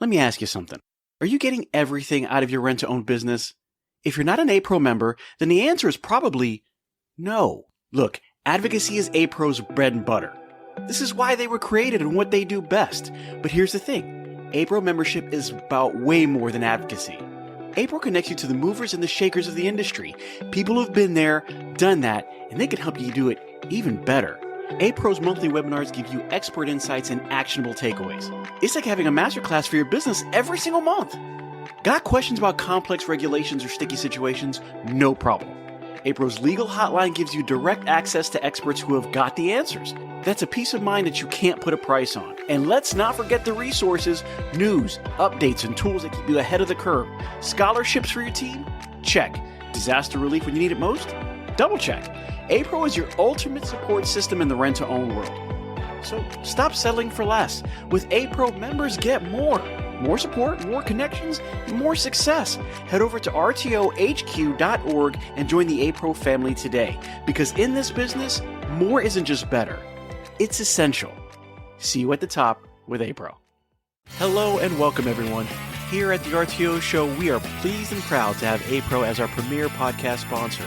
Let me ask you something. Are you getting everything out of your rent-to-own business? If you're not an A-Pro member, then the answer is probably no. Look, advocacy is A-Pro's bread and butter. This is why they were created and what they do best. But here's the thing. A-Pro membership is about way more than advocacy. A-Pro connects you to the movers and the shakers of the industry, people who've been there, done that, and they can help you do it even better. A-Pro's monthly webinars give you expert insights and actionable takeaways. It's like having a masterclass for your business every single month. Got questions about complex regulations or sticky situations? No problem. A-Pro's legal hotline gives you direct access to experts who have got the answers. That's a peace of mind that you can't put a price on. And let's not forget the resources, news, updates, and tools that keep you ahead of the curve. Scholarships for your team? Check. Disaster relief when you need it most? Double check. A-Pro is your ultimate support system in the rent-to-own world. So stop settling for less. With A-Pro, members get more. More support, more connections, and more success. Head over to rtohq.org and join the A-Pro family today. Because in this business, more isn't just better. It's essential. See you at the top with A-Pro. Hello and welcome everyone. Here at the RTO Show, we are pleased and proud to have A-Pro as our premier podcast sponsor.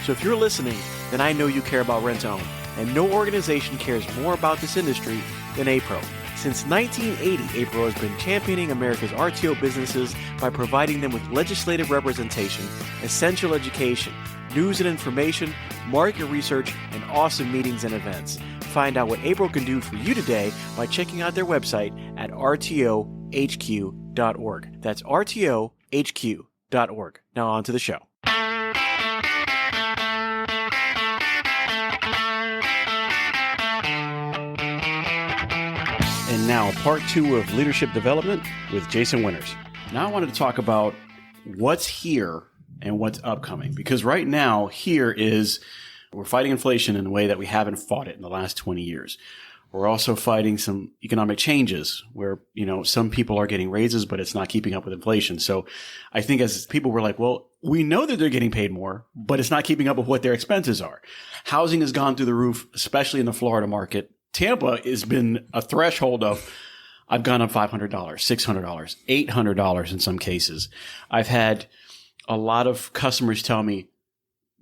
So if you're listening, then I know you care about rent-to-own, and no organization cares more about this industry than A-Pro. Since 1980, A-Pro has been championing America's RTO businesses by providing them with legislative representation, essential education, news and information, market research, and awesome meetings and events. Find out what A-Pro can do for you today by checking out their website at rtohq.org. That's rtohq.org. Now on to the show. And now, part 2 of Leadership Development with Jason Winters. Now I wanted to talk about what's here and what's upcoming. Because right now, we're fighting inflation in a way that we haven't fought it in the last 20 years. We're also fighting some economic changes where, some people are getting raises, but it's not keeping up with inflation. So I think as people were like, well, we know that they're getting paid more, but it's not keeping up with what their expenses are. Housing has gone through the roof, especially in the Florida market. Tampa has been a threshold of, I've gone up $500, $600, $800 in some cases. I've had a lot of customers tell me,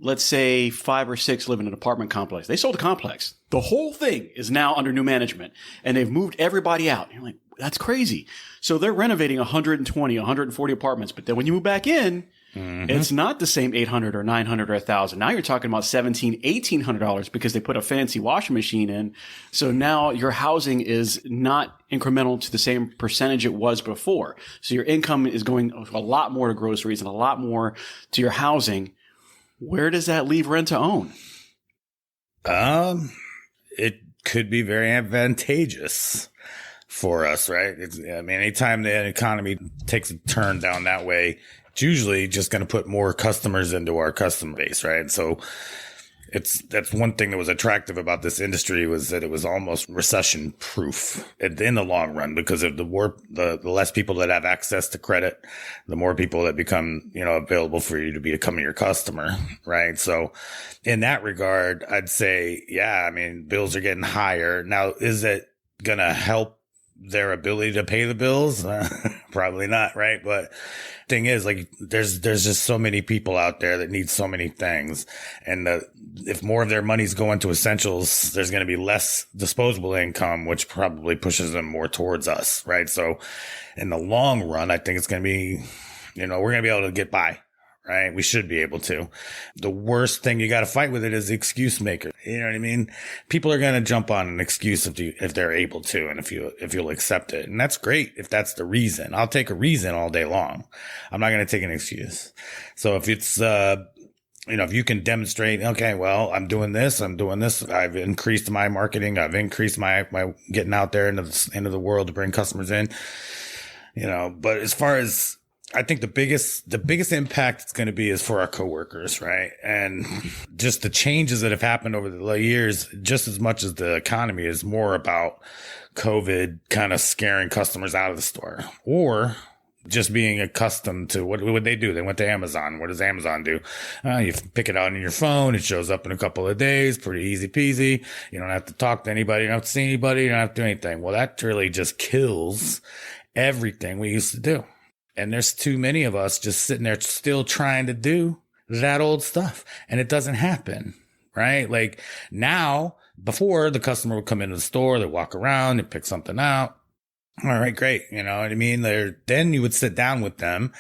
let's say 5 or 6 live in an apartment complex. They sold a complex. The whole thing is now under new management and they've moved everybody out. You're like, that's crazy. So they're renovating 120, 140 apartments. But then when you move back in, it's not the same $800 or $900 or $1,000. Now you're talking about $1,700, $1,800 because they put a fancy washing machine in. So now your housing is not incremental to the same percentage it was before. So your income is going a lot more to groceries and a lot more to your housing. Where does that leave rent to own? It could be very advantageous for us, right? Anytime the economy takes a turn down that way, it's usually just going to put more customers into our customer base, right? So that's one thing that was attractive about this industry was that it was almost recession proof in the long run because of the less people that have access to credit, the more people that become, available for you to becoming your customer, right? So in that regard, I'd say, bills are getting higher. Now, is it going to help their ability to pay the bills? Probably not, right? But thing is, there's just so many people out there that need so many things. And if more of their money's going to essentials, there's going to be less disposable income, which probably pushes them more towards us, right? So in the long run, I think it's going to be, we're going to be able to get by. Right? We should be able to. The worst thing you got to fight with it is the excuse maker. You know what I mean? People are going to jump on an excuse if they're able to, and if you'll accept it. And that's great if that's the reason. I'll take a reason all day long. I'm not going to take an excuse. So if it's, if you can demonstrate, okay, well, I'm doing this. I've increased my marketing. I've increased my getting out there into the world to bring customers in, but as far as, I think the biggest impact it's going to be is for our coworkers, right? And just the changes that have happened over the years, just as much as the economy is more about COVID kind of scaring customers out of the store or just being accustomed to what would they do? They went to Amazon. What does Amazon do? You pick it out on your phone. It shows up in a couple of days. Pretty easy peasy. You don't have to talk to anybody. You don't have to see anybody. You don't have to do anything. Well, that really just kills everything we used to do. And there's too many of us just sitting there still trying to do that old stuff. And it doesn't happen, right? Like now, before the customer would come into the store, they'd walk around and pick something out. All right, great. You know what I mean? Then you would sit down with them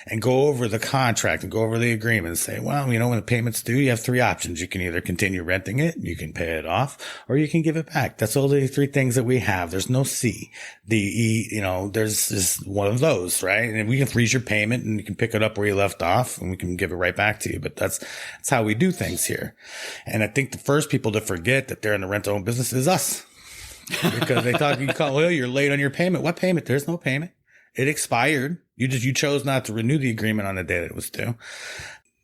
and go over the contract and go over the agreement and say, well, you know, when the payment's due, you have three options. You can either continue renting it, you can pay it off, or you can give it back. That's all the three things that we have. There's no C. The E, you know, there's just one of those, right? And we can freeze your payment and you can pick it up where you left off and we can give it right back to you. But that's how we do things here. And I think the first people to forget that they're in the rent-to-own business is us. Because they thought you call, well, you're late on your payment. What payment? There's no payment. It expired. You chose not to renew the agreement on the day that it was due.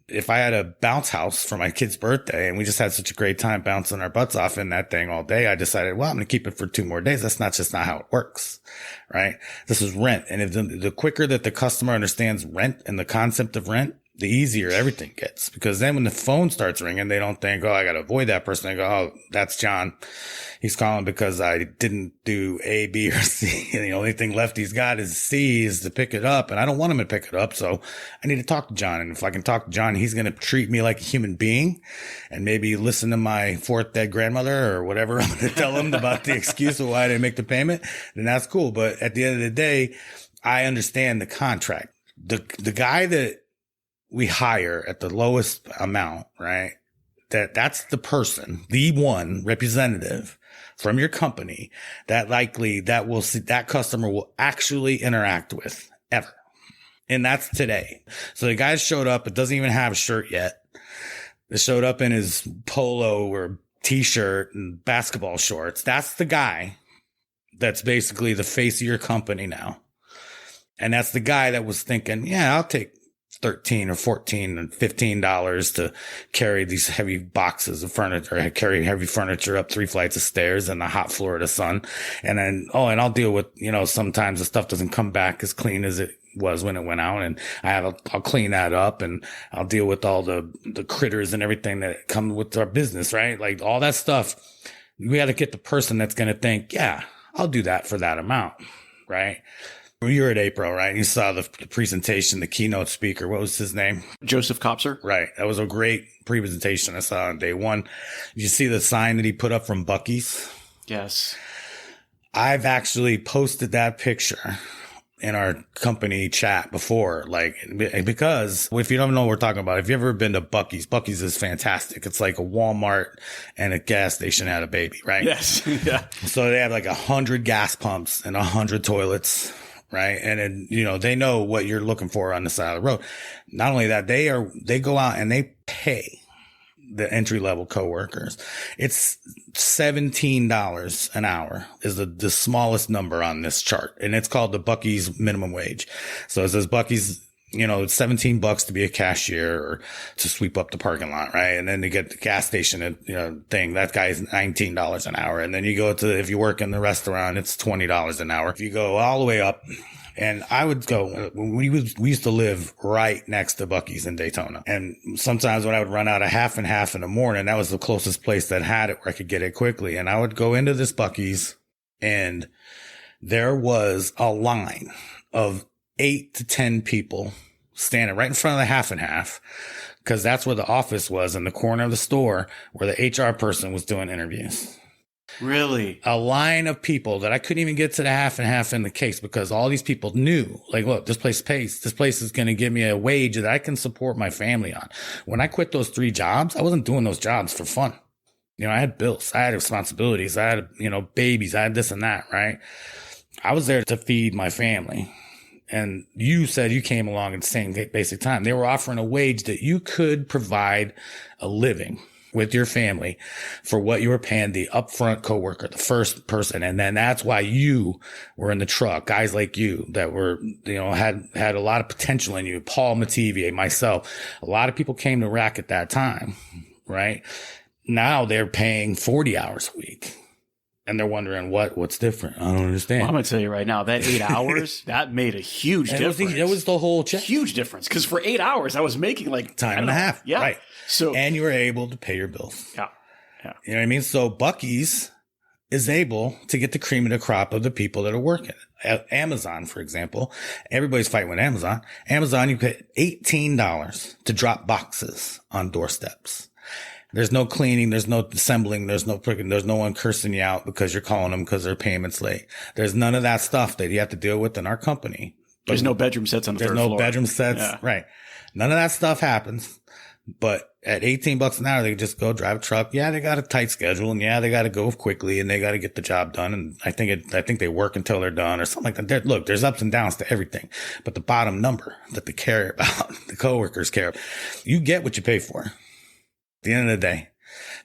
If I had a bounce house for my kid's birthday and we just had such a great time bouncing our butts off in that thing all day, I decided, well, I'm going to keep it for 2 more days. That's not how it works, right? This is rent. And if the quicker that the customer understands rent and the concept of rent, the easier everything gets. Because then when the phone starts ringing, they don't think, oh, I got to avoid that person. They go, oh, that's John. He's calling because I didn't do A, B, or C. And the only thing left he's got is C, is to pick it up. And I don't want him to pick it up. So I need to talk to John. And if I can talk to John, he's going to treat me like a human being and maybe listen to my fourth dead grandmother or whatever I'm going to tell him about the excuse of why I didn't make the payment. Then that's cool. But at the end of the day, I understand the contract. The guy that we hire at the lowest amount, right? That's the person, the one representative from your company that that customer will actually interact with ever. And that's today. So the guy showed up. It doesn't even have a shirt yet. It showed up in his polo or t-shirt and basketball shorts. That's the guy that's basically the face of your company now. And that's the guy that was thinking, yeah, I'll take $13 or $14 and $15 to carry these heavy boxes of furniture, carry heavy furniture up 3 flights of stairs in the hot Florida sun. And then, and I'll deal with, sometimes the stuff doesn't come back as clean as it was when it went out. And I'll clean that up and I'll deal with all the critters and everything that come with our business, right? Like all that stuff. We got to get the person that's going to think, yeah, I'll do that for that amount, right? You were at April, right? You saw the presentation, the keynote speaker. What was his name? Joseph Kopser. Right. That was a great presentation I saw on day one. Did you see the sign that he put up from Buc-ee's? Yes. I've actually posted that picture in our company chat before, because if you don't know what we're talking about, if you've ever been to Buc-ee's is fantastic. It's like a Walmart and a gas station had a baby, right? Yes. Yeah. So they have like 100 gas pumps and 100 toilets. Right. And then, they know what you're looking for on the side of the road. Not only that, they go out and they pay the entry level coworkers. It's $17 an hour is the smallest number on this chart. And it's called the Buc-ee's minimum wage. So it says Buc-ee's, it's $17 to be a cashier or to sweep up the parking lot. Right. And then you get the gas station, thing. That guy's $19 an hour. And then you go to, if you work in the restaurant, it's $20 an hour. If you go all the way up, and I would go, we used to live right next to Buc-ee's in Daytona. And sometimes when I would run out of half and half in the morning, that was the closest place that had it where I could get it quickly. And I would go into this Buc-ee's and there was a line of 8 to 10 people standing right in front of the half and half, because that's where the office was, in the corner of the store where the HR person was doing interviews. Really? A line of people that I couldn't even get to the half and half in the case, because all these people knew, like, look, this place pays. This place is going to give me a wage that I can support my family on. When I quit those 3 jobs, I wasn't doing those jobs for fun. I had bills, I had responsibilities, I had, babies, I had this and that, right? I was there to feed my family. And you said you came along at the same basic time. They were offering a wage that you could provide a living with your family for what you were paying the upfront coworker, the first person. And then that's why you were in the truck. Guys like you that were, had a lot of potential in you. Paul Mativier, myself, a lot of people came to RAC at that time, right? Now they're paying 40 hours a week. And they're wondering what's different. I don't understand. Well, I'm going to tell you right now, that 8 hours, that made a huge difference. That was the whole check. Huge difference. Because for 8 hours, I was making like time and a half. Yeah. Right. So, and you were able to pay your bills. Yeah. Yeah. You know what I mean? So Buc-ee's is able to get the cream of the crop of the people that are working. At Amazon, for example, everybody's fighting with Amazon. Amazon, you pay $18 to drop boxes on doorsteps. There's no cleaning. There's no assembling. There's no one cursing you out because you're calling them because their payment's late. There's none of that stuff that you have to deal with in our company. There's no bedroom sets on the third floor. There's no bedroom sets. Yeah. Right. None of that stuff happens. But at $18 an hour, they just go drive a truck. Yeah, they got a tight schedule, and yeah, they got to go quickly, and they got to get the job done. And I think they work until they're done or something like that. Look, there's ups and downs to everything, but the bottom number that they care about, the coworkers care about, you get what you pay for. At the end of the day,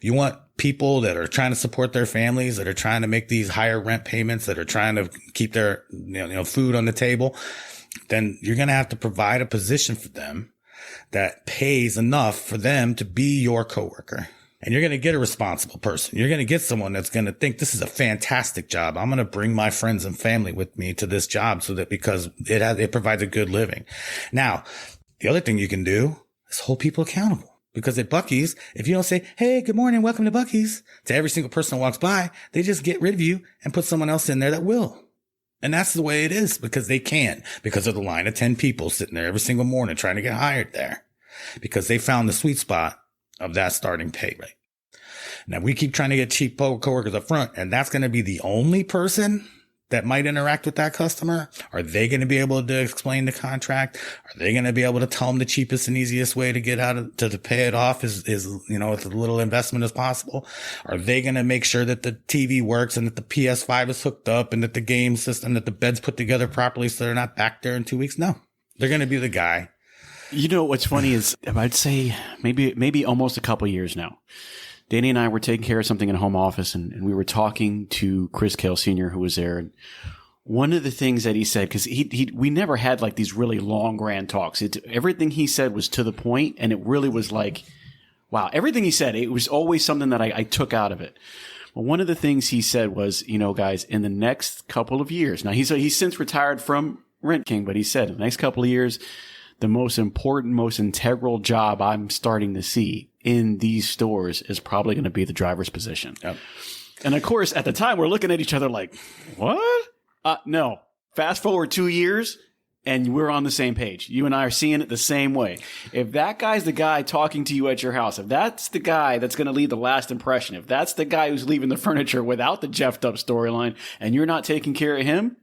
you want people that are trying to support their families, that are trying to make these higher rent payments, that are trying to keep their food on the table. Then you're going to have to provide a position for them that pays enough for them to be your coworker. And you're going to get a responsible person. You're going to get someone that's going to think this is a fantastic job. I'm going to bring my friends and family with me to this job because it provides a good living. Now, the other thing you can do is hold people accountable. Because at Buc-ee's, if you don't say, hey, good morning, welcome to Buc-ee's, to every single person that walks by, they just get rid of you and put someone else in there that will. And that's the way it is because they can, because of the line of 10 people sitting there every single morning trying to get hired there because they found the sweet spot of that starting pay rate. Now we keep trying to get cheap coworkers up front, and that's going to be the only person that might interact with that customer. Are they going to be able to explain the contract? Are they going to be able to tell them the cheapest and easiest way to get out of, to pay it off is, with as little investment as possible? Are they going to make sure that the TV works and that the PS5 is hooked up and that the game system, that the bed's put together properly so they're not back there in 2 weeks? No, they're going to be the guy. You know, what's funny is I'd say maybe almost a couple years now. Danny and I were taking care of something in a home office, and we were talking to Chris Kale Sr., who was there. And one of the things that he said, because we never had like these really long, grand talks. Everything he said was to the point, and it really was like, wow, everything he said, it was always something that I took out of it. Well, one of the things he said was, guys, in the next couple of years, now he's since retired from Rent King, but he said in the next couple of years, the most important, most integral job I'm starting to see in these stores is probably going to be the driver's position. Yep. And of course, at the time, we're looking at each other like, what? No. Fast forward 2 years, and we're on the same page. You and I are seeing it the same way. If that guy's the guy talking to you at your house, if that's the guy that's going to leave the last impression, if that's the guy who's leaving the furniture without the Jeffed up storyline, and you're not taking care of him,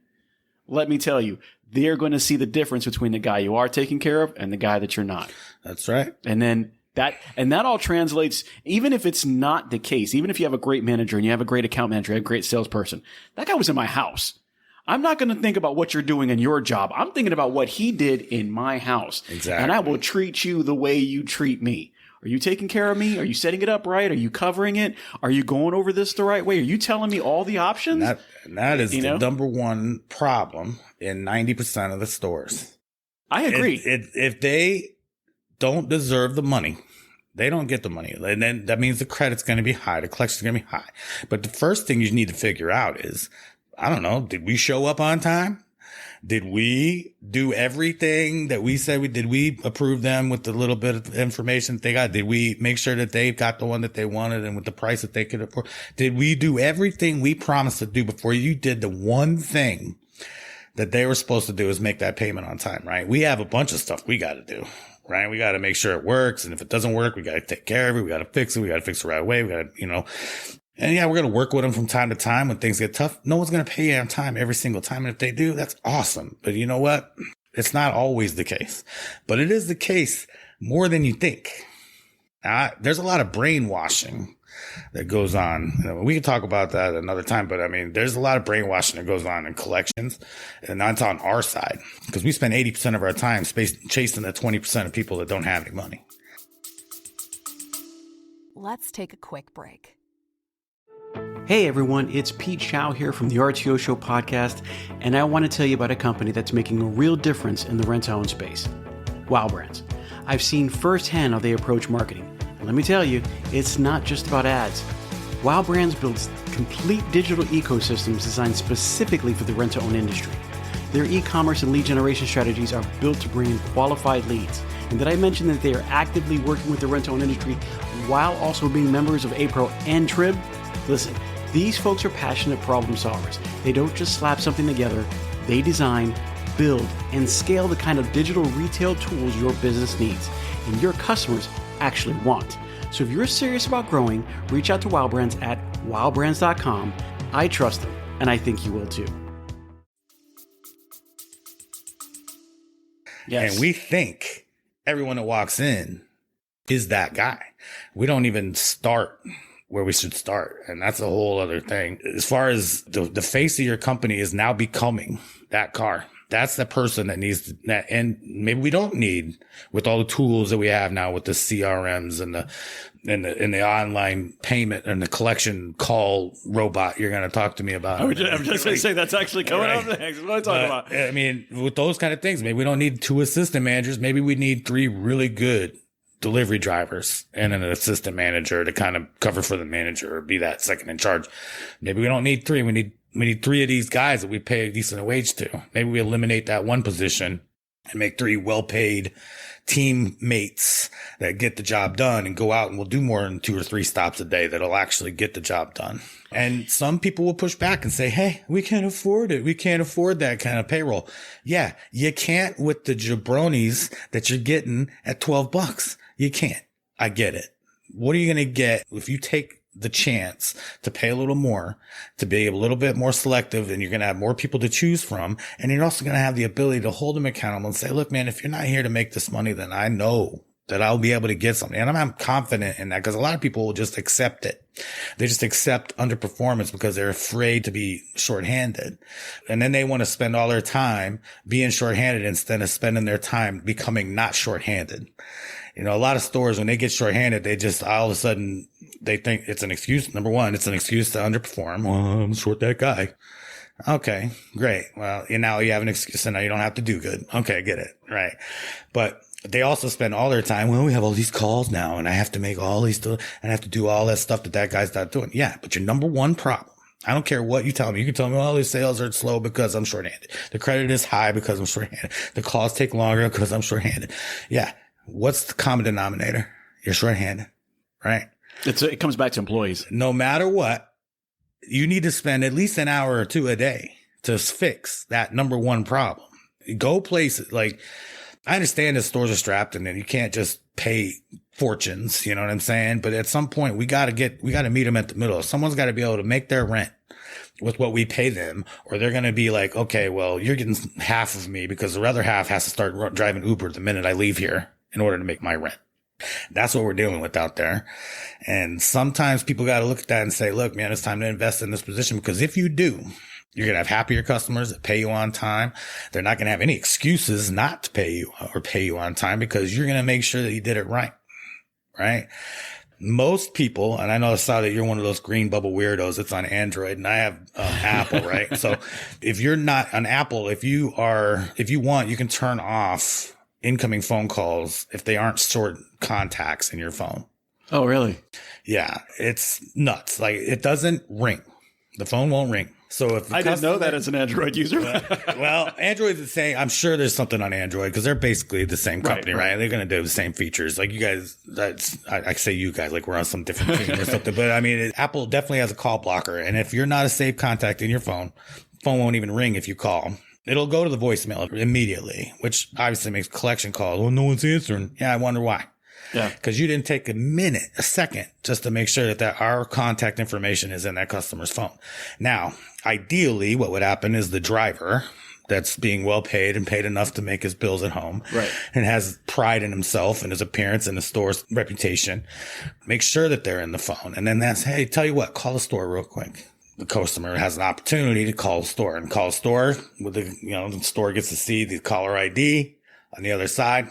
let me tell you, they're going to see the difference between the guy you are taking care of and the guy that you're not. That's right. And then that all translates, even if it's not the case, even if you have a great manager and you have a great account manager, you have a great salesperson, that guy was in my house. I'm not going to think about what you're doing in your job. I'm thinking about what he did in my house. Exactly. And I will treat you the way you treat me. Are you taking care of me? Are you setting it up right? Are you covering it? Are you going over this the right way? Are you telling me all the options? And that is the number one problem in 90% of the stores. I agree. If they don't deserve the money, they don't get the money. And then that means the credit's going to be high. The collection's going to be high. But the first thing you need to figure out is, I don't know, did we show up on time? Did we do everything that we said we did? We approve them with the little bit of information that they got? Did we make sure that they got the one that they wanted and with the price that they could afford? Did we do everything we promised to do before you did the one thing that they were supposed to do is make that payment on time, right? We have a bunch of stuff we got to do, right? We got to make sure it works. And if it doesn't work, we got to take care of it. We got to fix it. We got to fix it the right way. We got to, and yeah, we're going to work with them from time to time when things get tough. No one's going to pay you on time every single time. And if they do, that's awesome. But you know what? It's not always the case, but it is the case more than you think. There's a lot of brainwashing that goes on. We can talk about that another time, but I mean, there's a lot of brainwashing that goes on in collections, and that's on our side because we spend 80% of our time chasing the 20% of people that don't have any money. Let's take a quick break. Hey everyone, it's Pete Shau here from the RTO Show podcast, and I want to tell you about a company that's making a real difference in the rent-to-own space. Wow Brands. I've seen firsthand how they approach marketing. And let me tell you, it's not just about ads. Wow Brands builds complete digital ecosystems designed specifically for the rent-to-own industry. Their e-commerce and lead generation strategies are built to bring in qualified leads. And did I mention that they are actively working with the rent-to-own industry while also being members of APRO and TRIB? Listen, These folks are passionate problem solvers. They don't just slap something together, they design, build, and scale the kind of digital retail tools your business needs and your customers actually want. So if you're serious about growing, reach out to Wow Brands at wowbrands.com. I trust them, and I think you will too. Yes. And we think everyone that walks in is that guy. We don't even start where we should start. And that's a whole other thing. As far as the face of your company is now becoming that car. That's the person that needs that. And maybe we don't need, with all the tools that we have now with the CRMs and the online payment and the collection call robot you're going to talk to me about. I'm just going to say that's actually coming up next. What am I talking about? I mean, with those kind of things, maybe we don't need 2 assistant managers. Maybe we need 3 really good delivery drivers and an assistant manager to kind of cover for the manager or be that second in charge. Maybe we don't need 3. We need 3 of these guys that we pay a decent wage to. Maybe we eliminate that one position and make 3 well-paid teammates that get the job done and go out and we'll do more than 2 or 3 stops a day that'll actually get the job done. And some people will push back and say, hey, we can't afford it. We can't afford that kind of payroll. Yeah, you can't with the jabronis that you're getting at $12. You can't. I get it. What are you going to get if you take the chance to pay a little more, to be a little bit more selective, and you're going to have more people to choose from. And you're also going to have the ability to hold them accountable and say, look, man, if you're not here to make this money, then I know that I'll be able to get something. And I'm confident in that because a lot of people will just accept it. They just accept underperformance because they're afraid to be shorthanded. And then they want to spend all their time being shorthanded instead of spending their time becoming not shorthanded. You know, a lot of stores, when they get shorthanded, they just all of a sudden, they think it's an excuse. Number one, it's an excuse to underperform. Well, I'm short that guy. Okay, great. Well, now you have an excuse and now you don't have to do good. Okay, I get it. Right. But they also spend all their time, well, we have all these calls now and I have to make all these, and I have to do all that stuff that guy's not doing. Yeah, but your number one problem, I don't care what you tell me. You can tell me, well, the sales are slow because I'm shorthanded. The credit is high because I'm shorthanded. The calls take longer because I'm shorthanded. Yeah. What's the common denominator? You're shorthanded, right? It comes back to employees. No matter what, you need to spend at least an hour or 2 a day to fix that number one problem. Go places like, I understand that stores are strapped and then you can't just pay fortunes. You know what I'm saying? But at some point we got to meet them at the middle. Someone's got to be able to make their rent with what we pay them, or they're going to be like, okay, well, you're getting half of me because the other half has to start driving Uber the minute I leave here in order to make my rent. That's what we're dealing with out there. And sometimes people got to look at that and say, look, man, it's time to invest in this position, because if you do, you're going to have happier customers that pay you on time. They're not going to have any excuses not to pay you or pay you on time because you're going to make sure that you did it right. Right. Most people, and I know I saw that you're one of those green bubble weirdos. It's on Android and I have Apple, right? So if you're not on Apple, if you want, you can turn off incoming phone calls if they aren't short contacts in your phone. Oh, really? Yeah. It's nuts. Like, it doesn't ring. The phone won't ring. So if I didn't know that as an Android user. Well, Android's the same. I'm sure there's something on Android because they're basically the same company, right? They're going to do the same features. Like you guys, I say you guys like we're on some different team or something. But I mean, Apple definitely has a call blocker. And if you're not a saved contact in your phone won't even ring if you call. It'll go to the voicemail immediately, which obviously makes collection calls. Well, no one's answering. Yeah, I wonder why. Yeah. Because you didn't take a second, just to make sure that our contact information is in that customer's phone. Now, ideally, what would happen is the driver that's being well paid and paid enough to make his bills at home, right, and has pride in himself and his appearance and the store's reputation, make sure that they're in the phone. And then hey, tell you what, call the store real quick. The customer has an opportunity to call the store and call the store with the store gets to see the caller ID on the other side.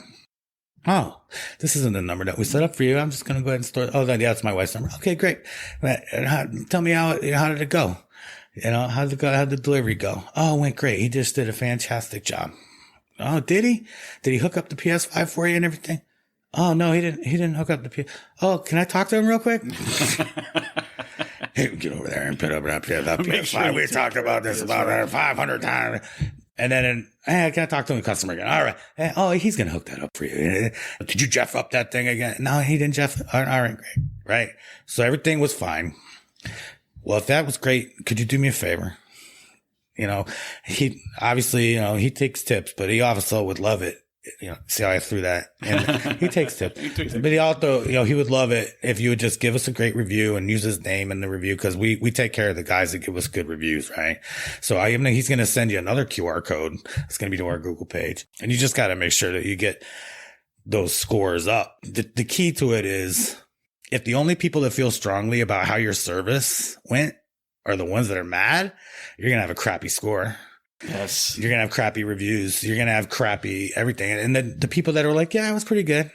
Oh, this isn't the number that we set up for you. I'm just going to go ahead and store. Oh, yeah, that's my wife's number. Okay, great. Tell me how did it go? How did it go? How did the delivery go? Oh, it went great. He just did a fantastic job. Oh, did he? Did he hook up the PS5 for you and everything? Oh, no, he didn't. He didn't hook up the PS. Oh, can I talk to him real quick? Hey, get over there and put up that PS5. Sure we talked about this about 500 times. And then, hey, can I talk to the customer again? All right. Hey, oh, he's going to hook that up for you. Did you Jeff up that thing again? No, he didn't Jeff. All right, great. Right. So everything was fine. well, if that was great, could you do me a favor? You know, he obviously, he takes tips, but he also would love it. See how I threw that? And he takes tips, but he also, he would love it if you would just give us a great review and use his name in the review. Cause we take care of the guys that give us good reviews. Right. So he's going to send you another QR code. It's going to be to our Google page, and you just got to make sure that you get those scores up. The key to it is if the only people that feel strongly about how your service went are the ones that are mad, you're going to have a crappy score. Yes. You're going to have crappy reviews. You're going to have crappy everything. And the people that are like, yeah, it was pretty good.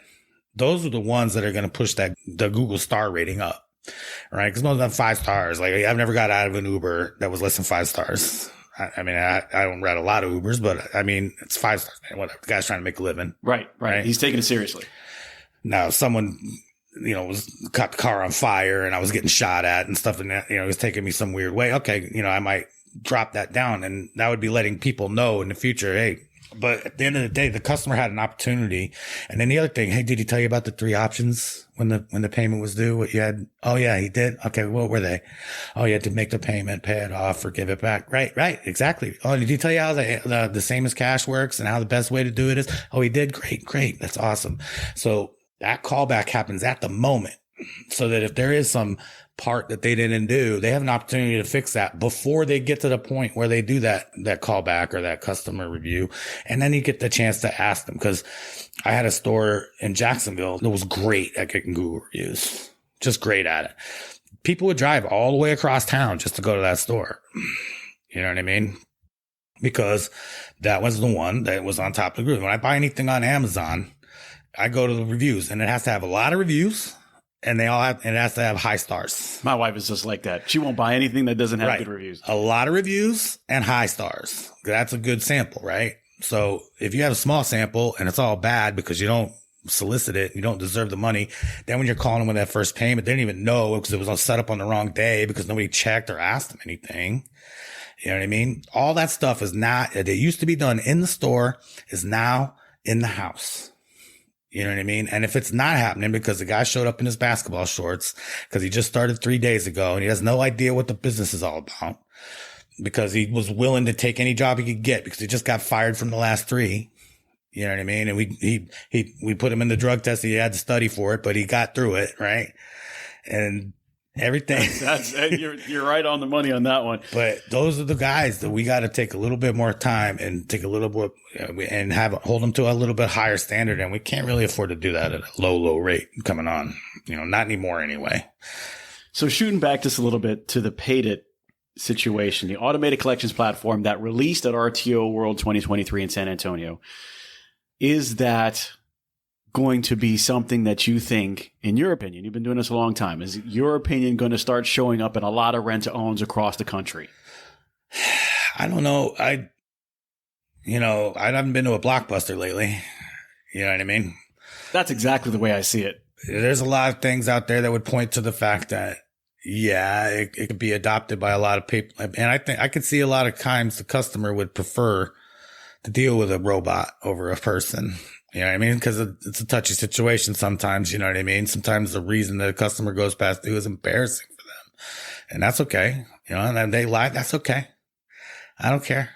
Those are the ones that are going to push the Google star rating up. Right. Cause most of them 5 stars. Like I've never got out of an Uber that was less than 5 stars. I mean, I don't ride a lot of Ubers, but I mean, it's 5 stars. Man, whatever. The guy's trying to make a living. Right. He's taking it seriously. Now someone, caught the car on fire and I was getting shot at and stuff. And that, it was taking me some weird way. Okay. I might drop that down, and that would be letting people know in the future. Hey, but at the end of the day, the customer had an opportunity. And then the other thing, hey, did he tell you about the 3 options when the payment was due? What you had? Oh yeah, he did. Okay. What were they? Oh, you had to make the payment, pay it off, or give it back. Right. Exactly. Oh, did he tell you how the same as cash works and how the best way to do it is? Oh, he did. Great. That's awesome. So that callback happens at the moment, so that if there is some part that they didn't do, they have an opportunity to fix that before they get to the point where they do that callback or that customer review. And then you get the chance to ask them, because I had a store in Jacksonville that was great at getting Google reviews, just great at it. People would drive all the way across town just to go to that store. You know what I mean? Because that was the one that was on top of the group. When I buy anything on Amazon, I go to the reviews, and it has to have a lot of reviews. And it has to have high stars. My wife is just like that. She won't buy anything that doesn't have good reviews. A lot of reviews and high stars. That's a good sample, right? So if you have a small sample and it's all bad because you don't solicit it, you don't deserve the money, then when you're calling them with that first payment, they didn't even know because it was set up on the wrong day because nobody checked or asked them anything. You know what I mean? All that stuff is not, it used to be done in the store, is now in the house. You know what I mean? And if it's not happening because the guy showed up in his basketball shorts because he just started 3 days ago and he has no idea what the business is all about, because he was willing to take any job he could get because he just got fired from the last 3. You know what I mean? And we put him in the drug test. He had to study for it, but he got through it. Right. And everything. You're right on the money on that one. But those are the guys that we got to take a little bit more time and take a little bit and hold them to a little bit higher standard. And we can't really afford to do that at a low rate coming on, not anymore anyway. So shooting back just a little bit to the Paid It situation, the automated collections platform that released at RTO World 2023 in San Antonio, is that going to be something that you think, in your opinion, you've been doing this a long time, is your opinion going to start showing up in a lot of rent-to-owns across the country? I don't know. I haven't been to a Blockbuster lately. You know what I mean? That's exactly the way I see it. There's a lot of things out there that would point to the fact that, it could be adopted by a lot of people. And I think I could see a lot of times the customer would prefer to deal with a robot over a person. You know what I mean? Because it's a touchy situation sometimes, you know what I mean? Sometimes the reason that a customer goes past due is embarrassing for them. And that's okay. And then they lie. That's okay. I don't care.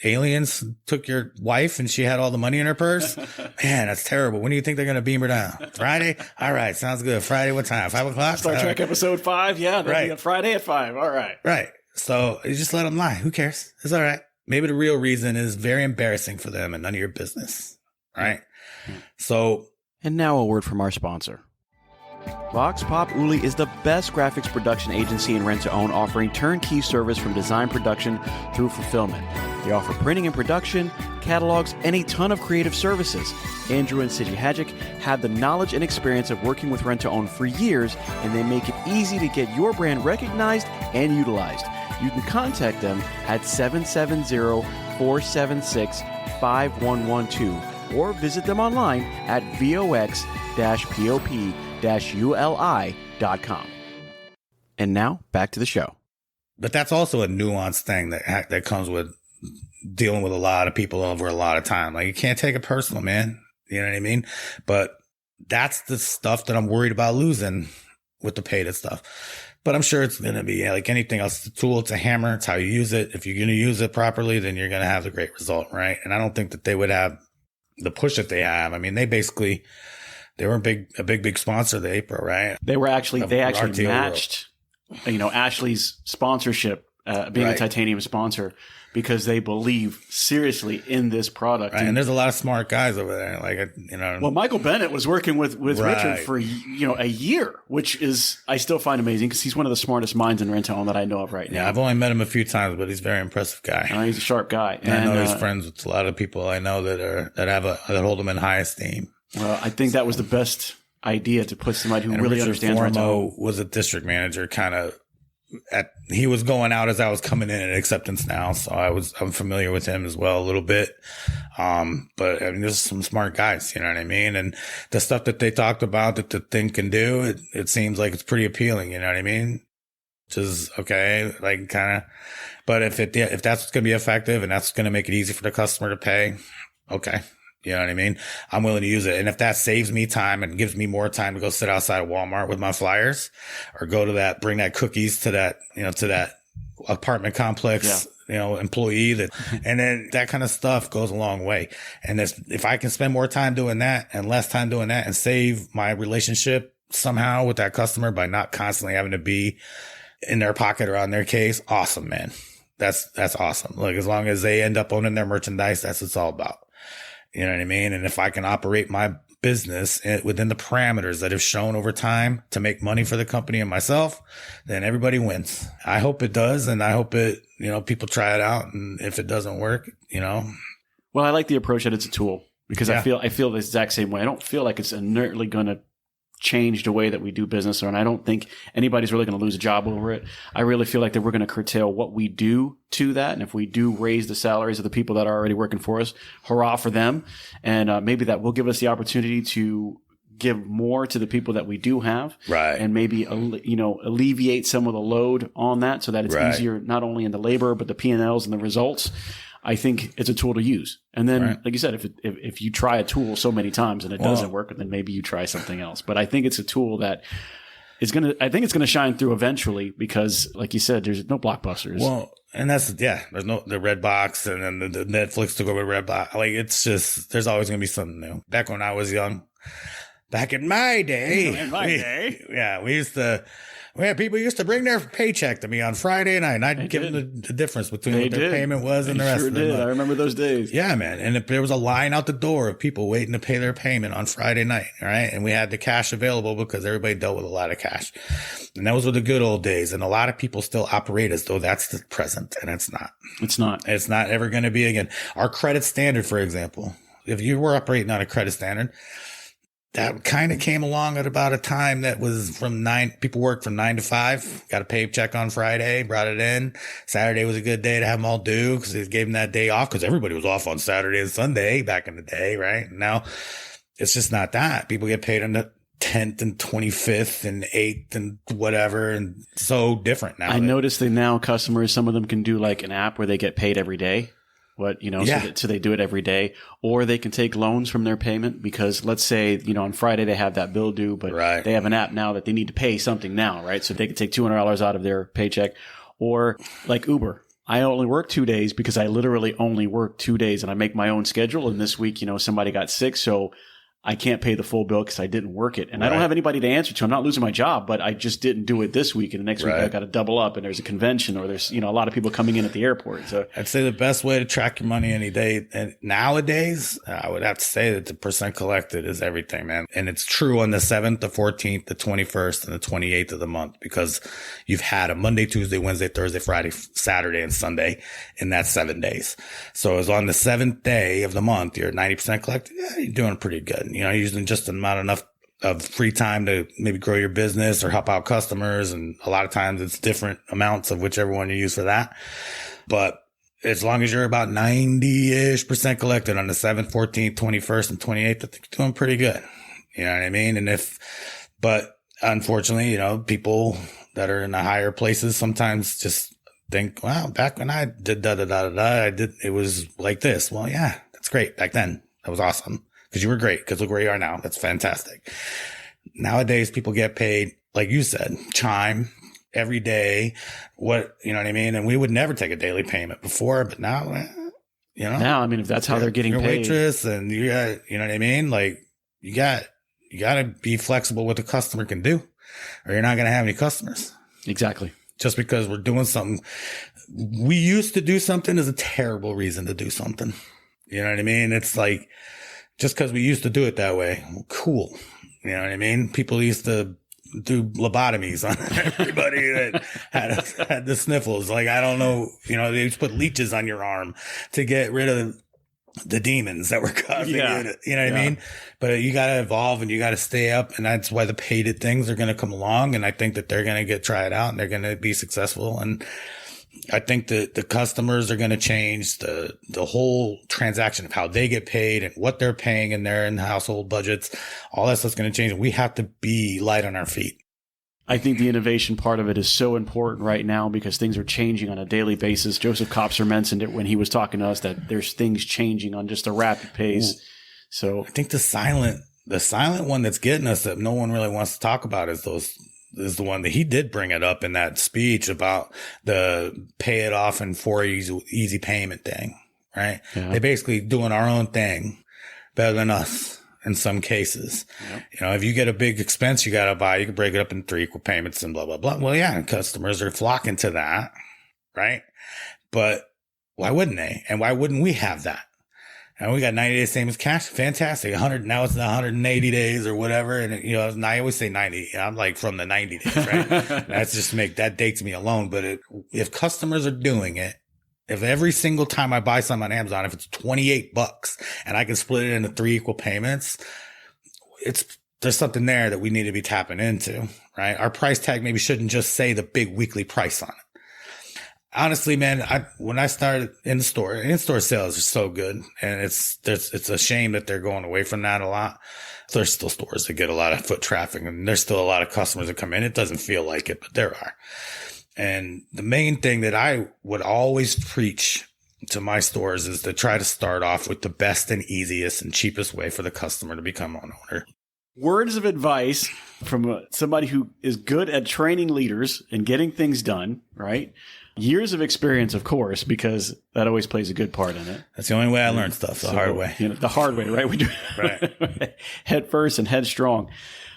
Aliens took your wife and she had all the money in her purse? Man, that's terrible. When do you think they're going to beam her down? Friday? All right. Sounds good. Friday, what time? 5 o'clock? Star Trek episode 5? Yeah. Right. Friday at 5. All right. Right. So you just let them lie. Who cares? It's all right. Maybe the real reason is very embarrassing for them and none of your business. Right. So. And now a word from our sponsor. Vox Pop Uli is the best graphics production agency in rent-to-own, offering turnkey service from design production through fulfillment. They offer printing and production, catalogs, and a ton of creative services. Andrew and Siji Hadjic have the knowledge and experience of working with rent-to-own for years, and they make it easy to get your brand recognized and utilized. You can contact them at 770-476-5112 or visit them online at vox-pop-uli.com. And now, back to the show. But that's also a nuanced thing that comes with dealing with a lot of people over a lot of time. Like, you can't take it personal, man. You know what I mean? But that's the stuff that I'm worried about losing with the Paid It stuff. But I'm sure it's going to be like anything else. It's a tool, it's a hammer. It's how you use it. If you're going to use it properly, then you're going to have the great result, right? And I don't think that they would have the push that they have. I mean, they were a big sponsor of the April, right? They actually matched, Ashley's sponsorship, being a titanium sponsor, because they believe seriously in this product. Right. And there's a lot of smart guys over there. Well, Michael Bennett was working with Richard for, a year, which is, I still find amazing because he's one of the smartest minds in rent-to-own that I know of right now. Yeah, I've only met him a few times, but he's a very impressive guy. He's a sharp guy. And I know he's friends with a lot of people I know that hold him in high esteem. Well, I think that was the best idea, to put somebody who really understands rent-to-own. Was a district manager he was going out as I was coming in at Acceptance Now. So I'm familiar with him as well a little bit. But I mean, there's some smart guys, you know what I mean? And the stuff that they talked about that the thing can do, it seems like it's pretty appealing, you know what I mean? Which is okay, but if that's what's going to be effective and that's going to make it easy for the customer to pay, okay. You know what I mean? I'm willing to use it. And if that saves me time and gives me more time to go sit outside of Walmart with my flyers, or bring that cookies to that apartment complex, employee and then that kind of stuff goes a long way. And if I can spend more time doing that and less time doing that and save my relationship somehow with that customer by not constantly having to be in their pocket or on their case, awesome, man. That's awesome. Like, as long as they end up owning their merchandise, that's what it's all about. You know what I mean? And if I can operate my business within the parameters that have shown over time to make money for the company and myself, then everybody wins. I hope it does. And I hope people try it out. And if it doesn't work, Well, I like the approach that it's a tool, because I feel the exact same way. I don't feel like it's inertly going to change the way that we do business, and I don't think anybody's really going to lose a job over it. I really feel like that we're going to curtail what we do to that. And if we do raise the salaries of the people that are already working for us, hurrah for them. And maybe that will give us the opportunity to give more to the people that we do have. Right. And maybe, alleviate some of the load on that, so that it's easier, not only in the labor, but the P&Ls and the results. I think it's a tool to use. And then, like you said, if you try a tool so many times and it doesn't work, then maybe you try something else. But I think it's a tool that is going to shine through eventually, because, like you said, there's no blockbusters. Well, and there's the red box, and then the Netflix took over red box. Like, it's just, there's always going to be something new. Back when I was young, back in my day, people used to bring their paycheck to me on Friday night, and I'd give them the difference between what their payment was and the rest of it. I remember those days. Yeah, man. And if there was a line out the door of people waiting to pay their payment on Friday night, all right? And we had the cash available because everybody dealt with a lot of cash. And those were the good old days. And a lot of people still operate as though that's the present, and it's not. It's not. It's not ever going to be again. Our credit standard, for example, if you were operating on a credit standard, that kind of came along at about a time that was people worked from 9 to 5, got a paycheck on Friday, brought it in. Saturday was a good day to have them all due, because they gave them that day off, because everybody was off on Saturday and Sunday back in the day, right? And now it's just not that. People get paid on the 10th and 25th and 8th and whatever, and so different now. I noticed that now customers, some of them can do like an app where they get paid every day. So they do it every day, or they can take loans from their payment, because let's say, on Friday they have that bill due, but they have an app now that they need to pay something now, right? So they can take $200 out of their paycheck, or like Uber. I only work 2 days because I literally only work 2 days, and I make my own schedule. And this week, somebody got sick, so I can't pay the full bill because I didn't work it. And I don't have anybody to answer to. I'm not losing my job, but I just didn't do it this week. And the next week I got to double up, and there's a convention, or there's, a lot of people coming in at the airport. So I'd say the best way to track your money any day, and nowadays, I would have to say that the percent collected is everything, man. And it's true on the 7th, the 14th, the 21st, and the 28th of the month, because you've had a Monday, Tuesday, Wednesday, Thursday, Friday, Saturday, and Sunday in that 7 days. So as on the 7th day of the month, you're 90% collected. Yeah, you're doing pretty good. You're using just not enough of free time to maybe grow your business or help out customers. And a lot of times it's different amounts of whichever one you use for that. But as long as you're about 90-ish% collected on the 7th, 14th, 21st, and 28th, I think you're doing pretty good. You know what I mean? But unfortunately, people that are in the higher places sometimes just think, wow, back when I did it was like this. Well, yeah, that's great. Back then, that was awesome. Because you were great. Because look where you are now. That's fantastic. Nowadays, people get paid, like you said, chime, every day. You know what I mean? And we would never take a daily payment before, but now, Now, I mean, if that's how they're getting you're a paid. waitress and you got, you know what I mean? Like you got to be flexible what the customer can do, or you're not going to have any customers. Exactly. Just because we're doing something we used to do something is a terrible reason to do something. You know what I mean? It's like, just because we used to do it that way, well, cool. You know what I mean? People used to do lobotomies on everybody that had the sniffles. Like, I don't know, they used to put leeches on your arm to get rid of the demons that were causing it. You know what I mean? But you got to evolve and you got to stay up. And that's why the paid things are going to come along. And I think that they're going to try it out and they're going to be successful. And I think that the customers are going to change the whole transaction of how they get paid and what they're paying in their household budgets. All that stuff's going to change. We have to be light on our feet. I think the innovation part of it is so important right now because things are changing on a daily basis. Joseph Kopser mentioned it when he was talking to us that there's things changing on just a rapid pace. So I think the silent one that's getting us that no one really wants to talk about is the one that he did bring it up in that speech about the pay it off in 4 easy payment thing, right? Yeah. They're basically doing our own thing better than us. In some cases, if you get a big expense you got to buy, you can break it up in 3 equal payments and blah, blah, blah. Well, yeah, and customers are flocking to that, right? But why wouldn't they? And why wouldn't we have that? And we got 90 days same as cash. Fantastic. 100. Now it's 180 days or whatever. And, I always say 90. I'm like from the 90 days, right? That's just that dates me alone. But if customers are doing it, if every single time I buy something on Amazon, if it's $28 and I can split it into 3 equal payments, there's something there that we need to be tapping into, right? Our price tag maybe shouldn't just say the big weekly price on it. Honestly, man, when I started in-store sales are so good, and it's a shame that they're going away from that a lot. There's still stores that get a lot of foot traffic, and there's still a lot of customers that come in. It doesn't feel like it, but there are. And the main thing that I would always preach to my stores is to try to start off with the best and easiest and cheapest way for the customer to become an owner. Words of advice from somebody who is good at training leaders and getting things done, right? Years of experience, of course, because that always plays a good part in it. That's the only way I learn stuff, the hard way. The hard way, right? We do right. Head first and head strong.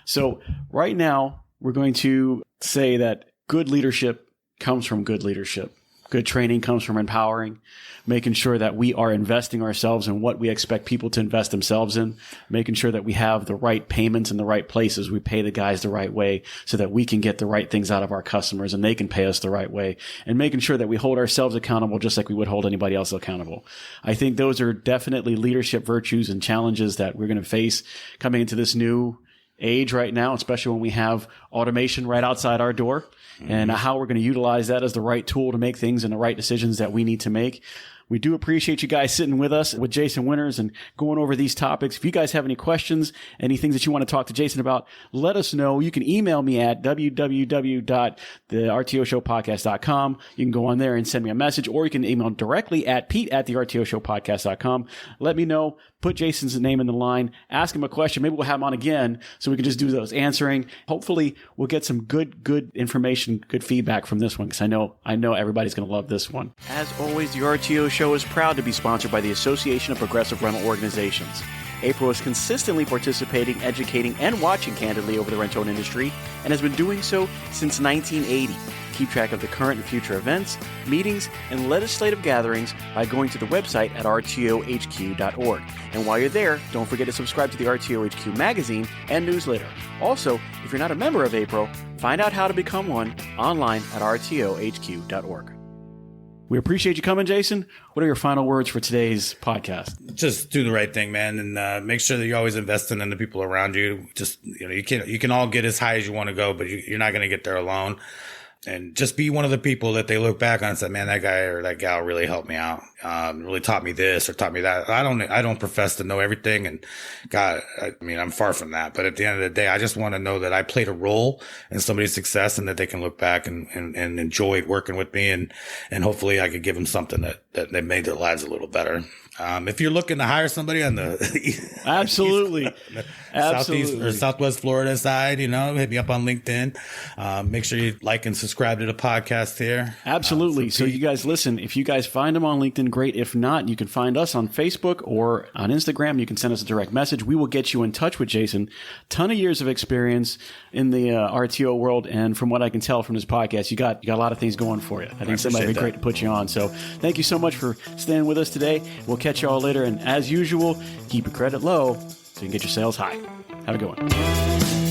So right now, we're going to say that good leadership comes from good leadership. Good training comes from empowering, making sure that we are investing ourselves in what we expect people to invest themselves in, making sure that we have the right payments in the right places. We pay the guys the right way so that we can get the right things out of our customers and they can pay us the right way, and making sure that we hold ourselves accountable just like we would hold anybody else accountable. I think those are definitely leadership virtues and challenges that we're going to face coming into this new age right now, especially when we have automation right outside our door, and how we're going to utilize that as the right tool to make things and the right decisions that we need to make. We do appreciate you guys sitting with us with Jason Winters and going over these topics. If you guys have any questions, any things that you want to talk to Jason about, let us know. You can email me at www.thertoshowpodcast.com. You can go on there and send me a message, or you can email directly at pete@thertoshowpodcast.com. Let me know. Put Jason's name in the line. Ask him a question. Maybe we'll have him on again so we can just do those answering. Hopefully, we'll get some good information, good feedback from this one, because I know everybody's going to love this one. As always, the RTO Show is proud to be sponsored by the Association of Progressive Rental Organizations. APRO is consistently participating, educating, and watching candidly over the rental industry, and has been doing so since 1980. Keep track of the current and future events, meetings, and legislative gatherings by going to the website at rtohq.org. And while you're there, don't forget to subscribe to the RTOHQ magazine and newsletter. Also, if you're not a member of APRO, find out how to become one online at rtohq.org. We appreciate you coming, Jason. What are your final words for today's podcast? Just do the right thing, man, and make sure that you're always investing in the people around you. Just you can all get as high as you want to go, but you're not going to get there alone. And just be one of the people that they look back on and say, man, that guy or that gal really helped me out. Really taught me this or taught me that. I don't profess to know everything. And God, I'm far from that. But at the end of the day, I just want to know that I played a role in somebody's success and that they can look back and enjoy working with me. And hopefully I could give them something that made their lives a little better. If you're looking to hire somebody on the absolutely, Southeast or Southwest Florida side, hit me up on LinkedIn. Make sure you like and subscribe subscribe to the podcast here. Absolutely. So you guys listen, if you guys find them on LinkedIn, great. If not, you can find us on Facebook or on Instagram. You can send us a direct message. We will get you in touch with Jason. Ton of years of experience in the RTO world. And from what I can tell from this podcast, you got a lot of things going for you. I think somebody would be great to put you on. So thank you so much for staying with us today. We'll catch you all later. And as usual, keep your credit low so you can get your sales high. Have a good one.